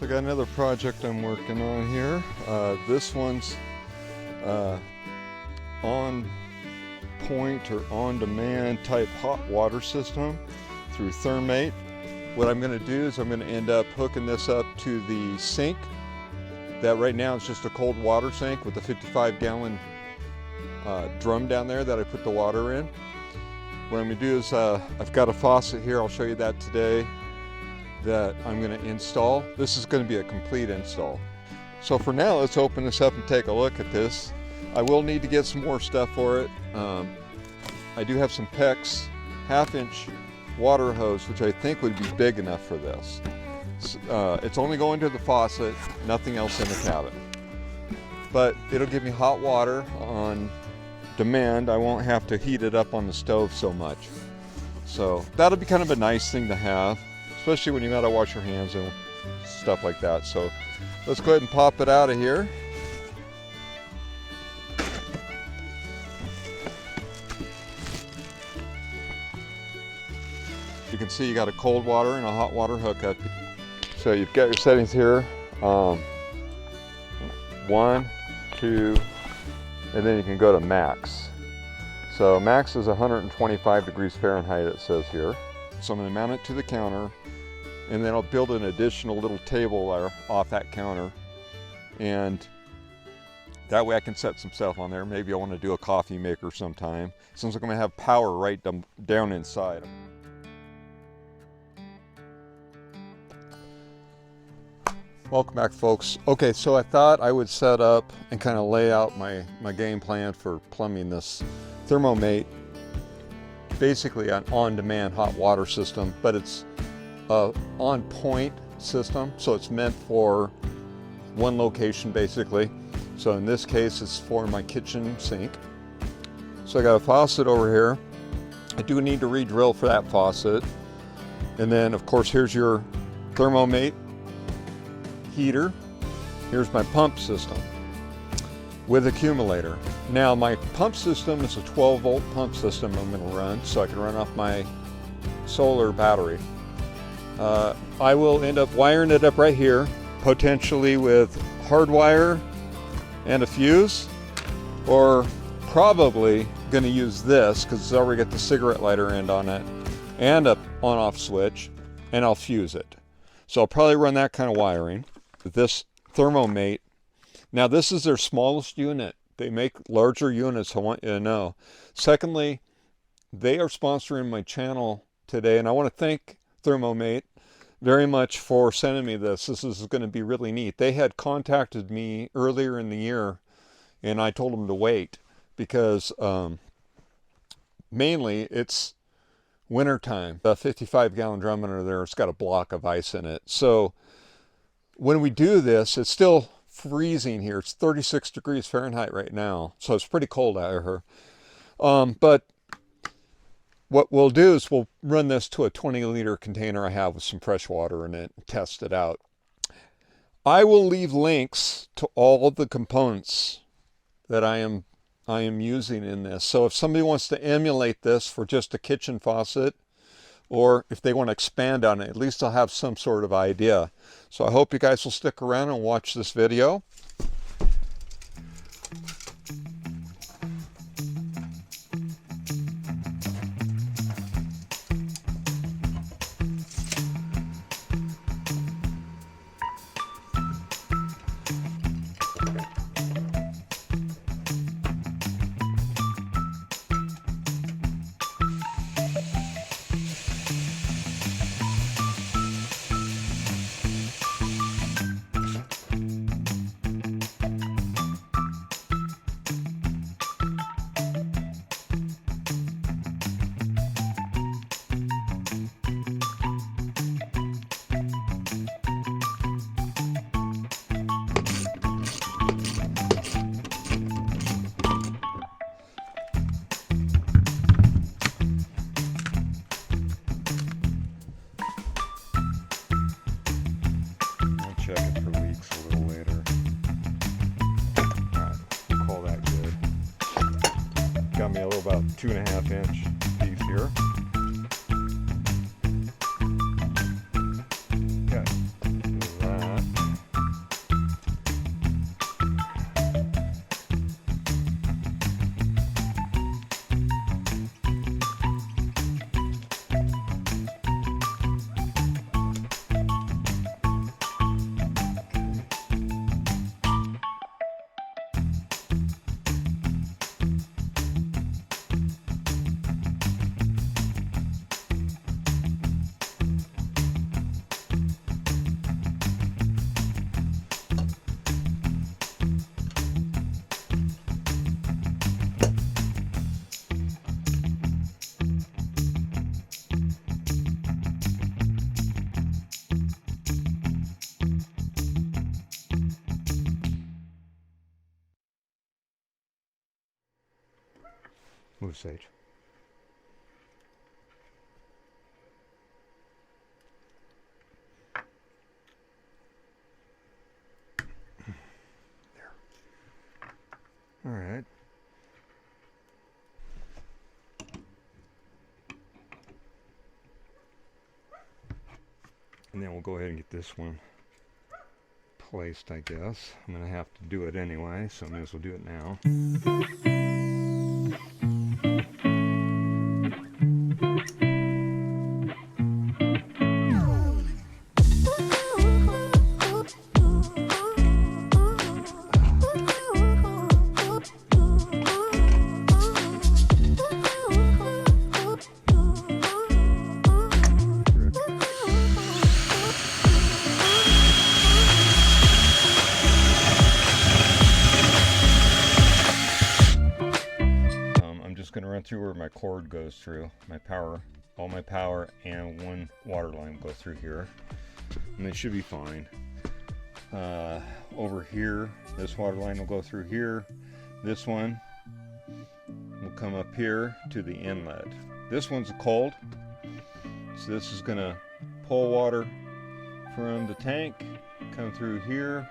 So I got another project I'm working on here. This one's on point or on demand type hot water system through ThermoMate. What I'm going to do is I'm going to end up hooking this up to the sink. That right now is just a cold water sink with a 55-gallon drum down there that I put the water in. What I'm going to do is I've got a faucet here, I'll show you that today, that I'm going to install. This is going to be a complete install. So for now, let's open this up and take a look at this. I will need to get some more stuff for it. I do have some PEX half-inch water hose, which I think would be big enough for this. It's only going to the faucet, nothing else in the cabin. But it'll give me hot water on demand. I won't have to heat it up on the stove so much. So that'll be kind of a nice thing to have, especially when you gotta wash your hands and stuff like that. So let's go ahead and pop it out of here. You can see you got a cold water and a hot water hookup. So you've got your settings here. 1, 2, and then you can go to max. So max is 125 degrees Fahrenheit, it says here. So I'm going to mount it to the counter, and then I'll build an additional little table there off that counter, and that way I can set some stuff on there. Maybe I want to do a coffee maker sometime, since I'm going to have power right down inside. Welcome back, folks. Okay, so I thought I would set up and kind of lay out my game plan for plumbing this ThermoMate, basically an on-demand hot water system, but it's a on-point system, so it's meant for one location basically. So in this case, it's for my kitchen sink. So I got a faucet over here. I do need to re-drill for that faucet. And then of course, here's your ThermoMate heater. Here's my pump system with accumulator. Now my pump system is a 12-volt pump system I'm going to run, so I can run off my solar battery. I will end up wiring it up right here, potentially with hardwire and a fuse, or probably going to use this because it's already got the cigarette lighter end on it and a on-off switch, and I'll fuse it. So I'll probably run that kind of wiring. This ThermoMate, now this is their smallest unit. They make larger units, I want you to know. Secondly, they are sponsoring my channel today, and I want to thank ThermoMate very much for sending me this. This is going to be really neat. They had contacted me earlier in the year, and I told them to wait because mainly it's winter time. The 55-gallon drum under there, it's got a block of ice in it. So when we do this, it's still freezing here. It's 36 degrees Fahrenheit right now, so it's pretty cold out here. But what we'll do is we'll run this to a 20-liter container I have with some fresh water in it and test it out. I will leave links to all of the components that I am using in this. So if somebody wants to emulate this for just a kitchen faucet, or if they want to expand on it, at least I'll have some sort of idea. So I hope you guys will stick around and watch this video. check it for leaks a little later. Alright, we'll call that good. Got me a little about 2.5 inch piece here. Okay, do that. Move, Sage. There. All right. And then we'll go ahead and get this one placed, I guess. I'm going to have to do it anyway, so I may as well do it now. Going to run through where my cord goes through, my power, all my power, and one water line will go through here, and they should be fine. Over here, this water line will go through here. This one will come up here to the inlet. This one's cold, so this is going to pull water from the tank, come through here.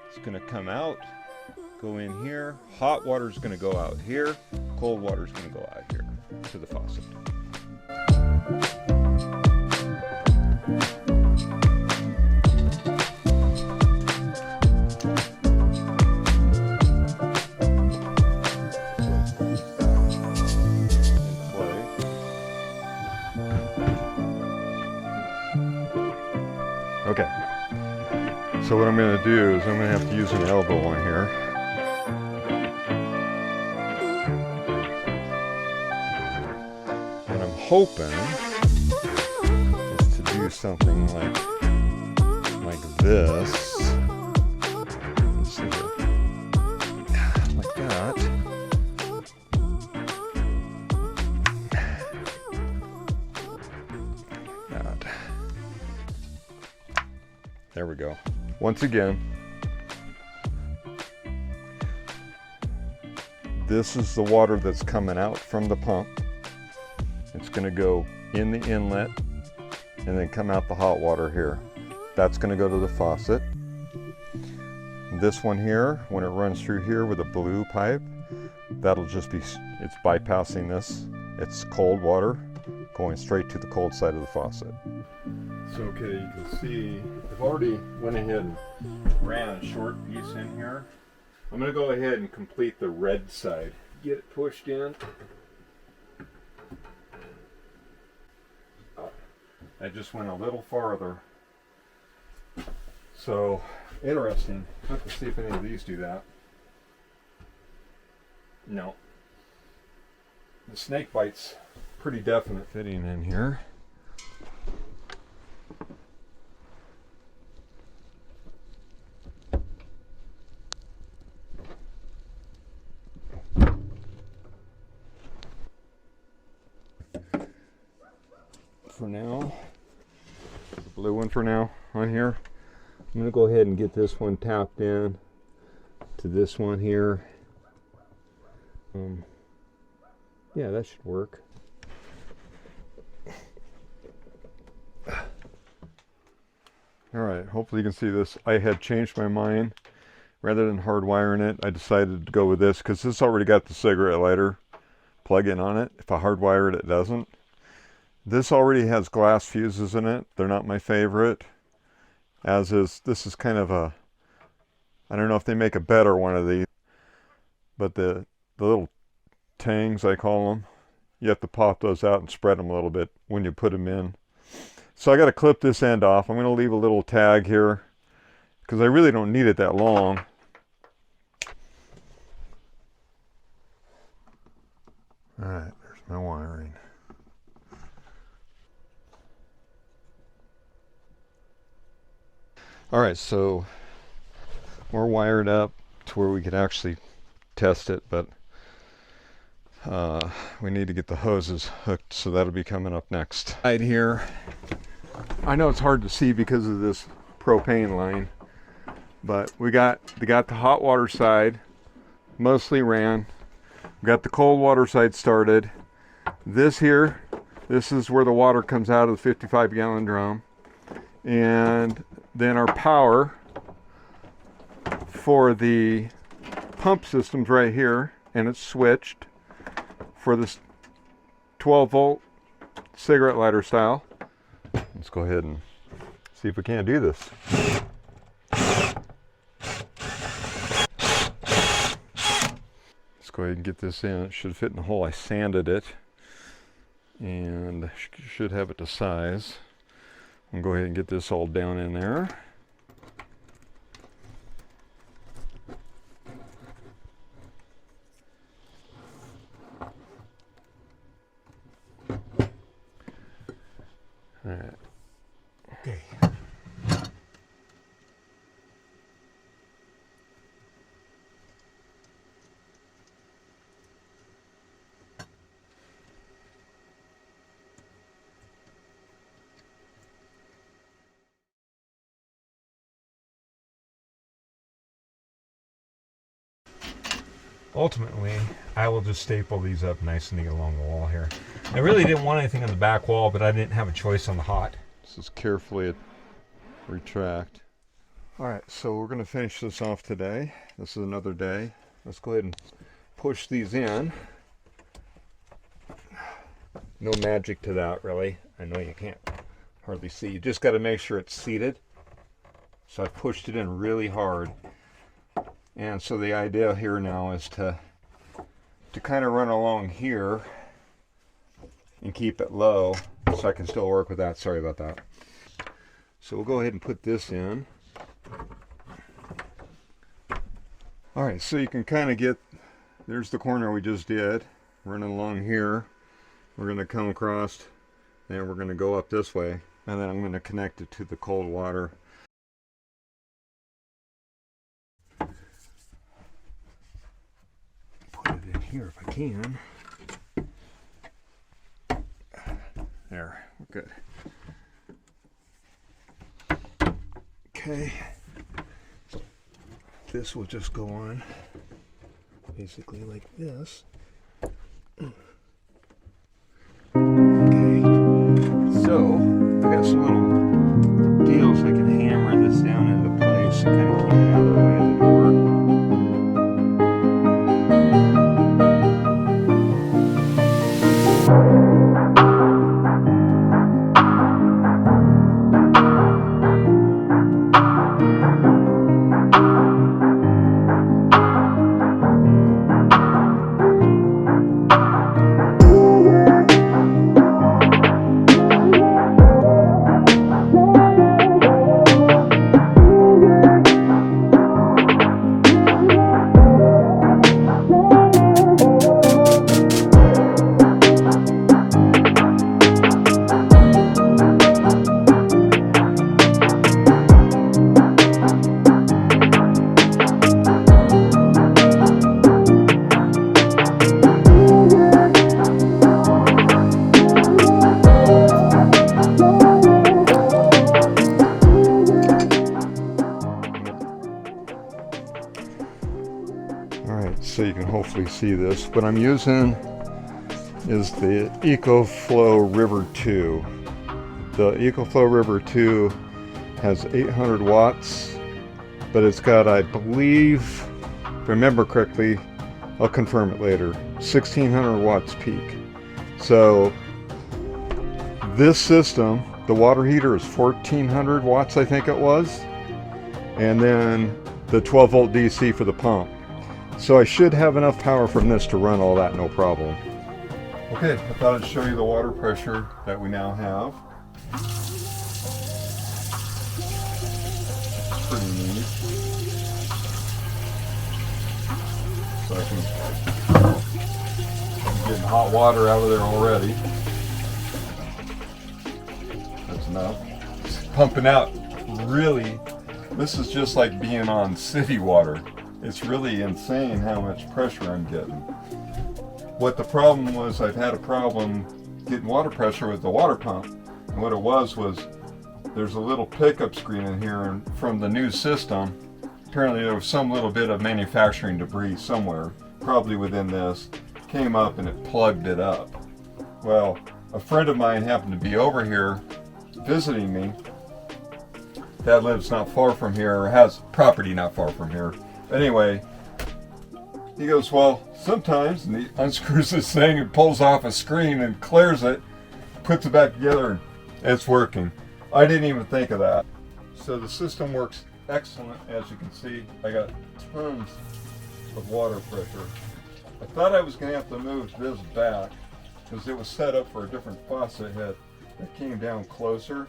It's going to come out, go in here. Hot water is going to go out here. Cold water is going to go out here to the faucet. Okay. So what I'm going to do is I'm going to have to use an elbow on here. Hoping is to do something like this. Let's see here. Like that. That. There we go. Once again, this is the water that's coming out from the pump. It's going to go in the inlet and then come out the hot water here. That's going to go to the faucet. This one here, when it runs through here with a blue pipe, that'll just be, it's bypassing this. It's cold water going straight to the cold side of the faucet. So okay, you can see I've already went ahead and ran a short piece in here. I'm going to go ahead and complete the red side. Get it pushed in. I just went a little farther. So, interesting. Let's see if any of these do that. No. The snake bite's pretty definite fitting in here. For now, the blue one for now on here. I'm going to go ahead and get this one tapped in to this one here. Yeah, that should work. Alright, hopefully you can see this. I had changed my mind. Rather than hardwiring it, I decided to go with this because this already got the cigarette lighter plug-in on it. If I hardwire it, it doesn't. This already has glass fuses in it. They're not my favorite. As is, this is kind of a, I don't know if they make a better one of these, but the little tangs, I call them, you have to pop those out and spread them a little bit when you put them in. So I got to clip this end off. I'm going to leave a little tag here because I really don't need it that long. All right, there's my wiring. All right, so we're wired up to where we could actually test it, but we need to get the hoses hooked, so that'll be coming up next. Right here, I know it's hard to see because of this propane line, but we got the hot water side mostly ran. Got the cold water side started. This here, this is where the water comes out of the 55 gallon drum. And then our power for the pump system's right here, and it's switched for this 12 volt cigarette lighter style. Let's go ahead and see if we can't do this. Let's go ahead and get this in. It should fit in the hole. I sanded it and should have it to size. I'll go ahead and get this all down in there. All right. Okay. Ultimately, I will just staple these up nice and neat along the wall here. I really didn't want anything on the back wall, but I didn't have a choice on the hot. This is carefully retract. All right, so we're going to finish this off today. This is another day. Let's go ahead and push these in. No magic to that, really. I know you can't hardly see. You just got to make sure it's seated. So I pushed it in really hard. And so the idea here now is to kind of run along here and keep it low so I can still work with that. Sorry about that. So we'll go ahead and put this in. All right, so you can kind of get, there's the corner we just did. Running along here. We're going to come across and we're going to go up this way. And then I'm going to connect it to the cold water. Here if I can. There, we're good. Okay. This will just go on basically like this. Okay. So I got some little deals I can hammer this down into place and kind of keep it out of the way of the door. So you can hopefully see this. What I'm using is the EcoFlow River 2. The EcoFlow River 2 has 800 watts, but it's got, I believe, if I remember correctly, I'll confirm it later, 1600 watts peak. So this system, the water heater is 1400 watts, I think it was, and then the 12 volt DC for the pump. So I should have enough power from this to run all that, no problem. Okay, I thought I'd show you the water pressure that we now have. It's pretty neat. So I'm getting hot water out of there already. That's enough. It's pumping out really, this is just like being on city water. It's really insane how much pressure I'm getting. What the problem was, I've had a problem getting water pressure with the water pump. And what it was there's a little pickup screen in here, and from the new system, apparently there was some little bit of manufacturing debris somewhere. probably within this, came up and it plugged it up. Well, a friend of mine happened to be over here visiting me that lives not far from here, or has property not far from here. Anyway, he goes, well, sometimes, and he unscrews this thing and pulls off a screen and clears it, puts it back together, and it's working. I didn't even think of that. So the system works excellent. As you can see, I got tons of water pressure. I thought I was going to have to move this back because it was set up for a different faucet head that came down closer.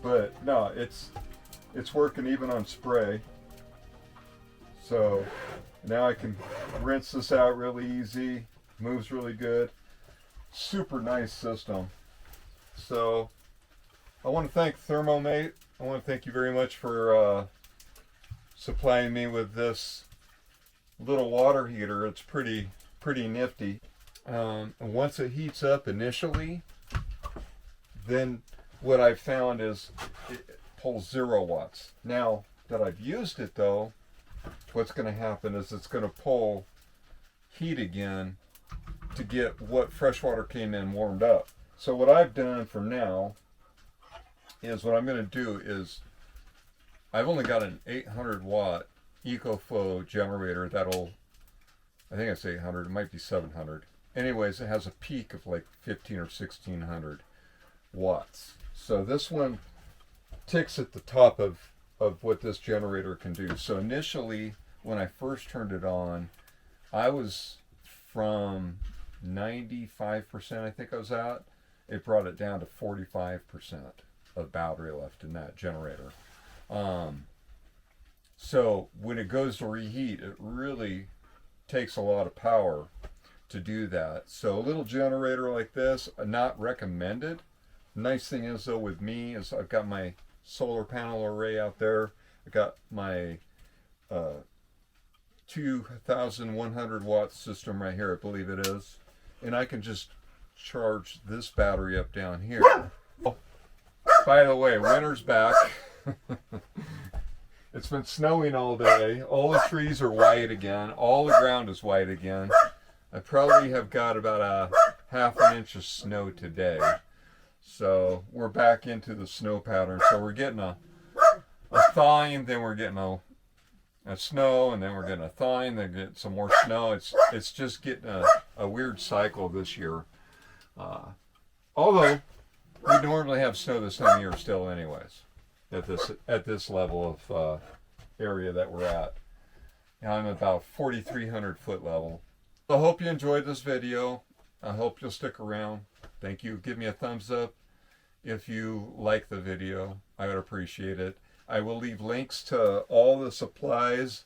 But no, it's working even on spray. So now I can rinse this out really easy. Moves really good. Super nice system. So I want to thank ThermoMate. I want to thank you very much for supplying me with this little water heater. It's pretty nifty. And once it heats up initially, then what I've found is it pulls 0 watts. Now that I've used it though, what's going to happen is it's going to pull heat again to get what fresh water came in warmed up. So what I've done for now is what I'm going to do is I've only got an 800 watt EcoFlow generator that'll, I think it's 800, it might be 700. Anyways, it has a peak of like 15 or 1600 watts. So this one ticks at the top of what this generator can do. So initially, when I first turned it on, I was from 95%, I think I was at. It brought it down to 45% of battery left in that generator. So when it goes to reheat, it really takes a lot of power to do that. So a little generator like this, not recommended. Nice thing is though with me is I've got my solar panel array out there. I got my 2100 watt system right here, I believe it is, and I can just charge this battery up down here. Oh, by the way, winter's back. It's been snowing all day. All the trees are white again. All the ground is white again. I probably have got about a ½ inch of snow today. So we're back into the snow pattern. So we're getting a thawing, then we're getting a snow, and then we're getting a thawing, then get some more snow. It's just getting a weird cycle this year. Although we normally have snow this time of year still anyways, at this level of area that we're at. Now I'm about 4,300 foot level. I hope you enjoyed this video. I hope you'll stick around. Thank you. Give me a thumbs up if you like the video. I would appreciate it. I will leave links to all the supplies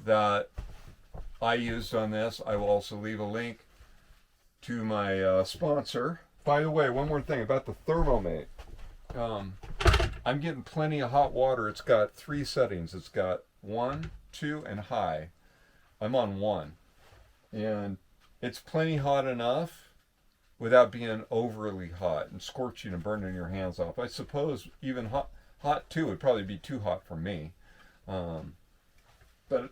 that I used on this. I will also leave a link to my sponsor. By the way, one more thing about the ThermoMate. I'm getting plenty of hot water. It's got 3 settings. It's got 1, 2, and high. I'm on 1. And it's plenty hot enough without being overly hot and scorching and burning your hands off. I suppose even hot 2 would probably be too hot for me. But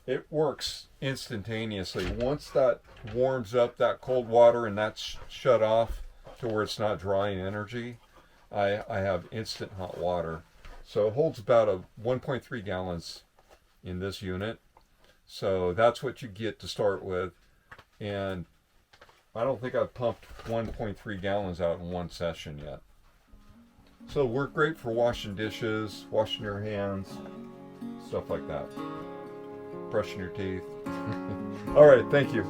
it works instantaneously. Once that warms up, that cold water, and that's shut off to where it's not drawing energy, I have instant hot water. So it holds about a 1.3 gallons in this unit. So that's what you get to start with. And I don't think I've pumped 1.3 gallons out in one session yet. So work great for washing dishes, washing your hands, stuff like that. Brushing your teeth. All right, thank you.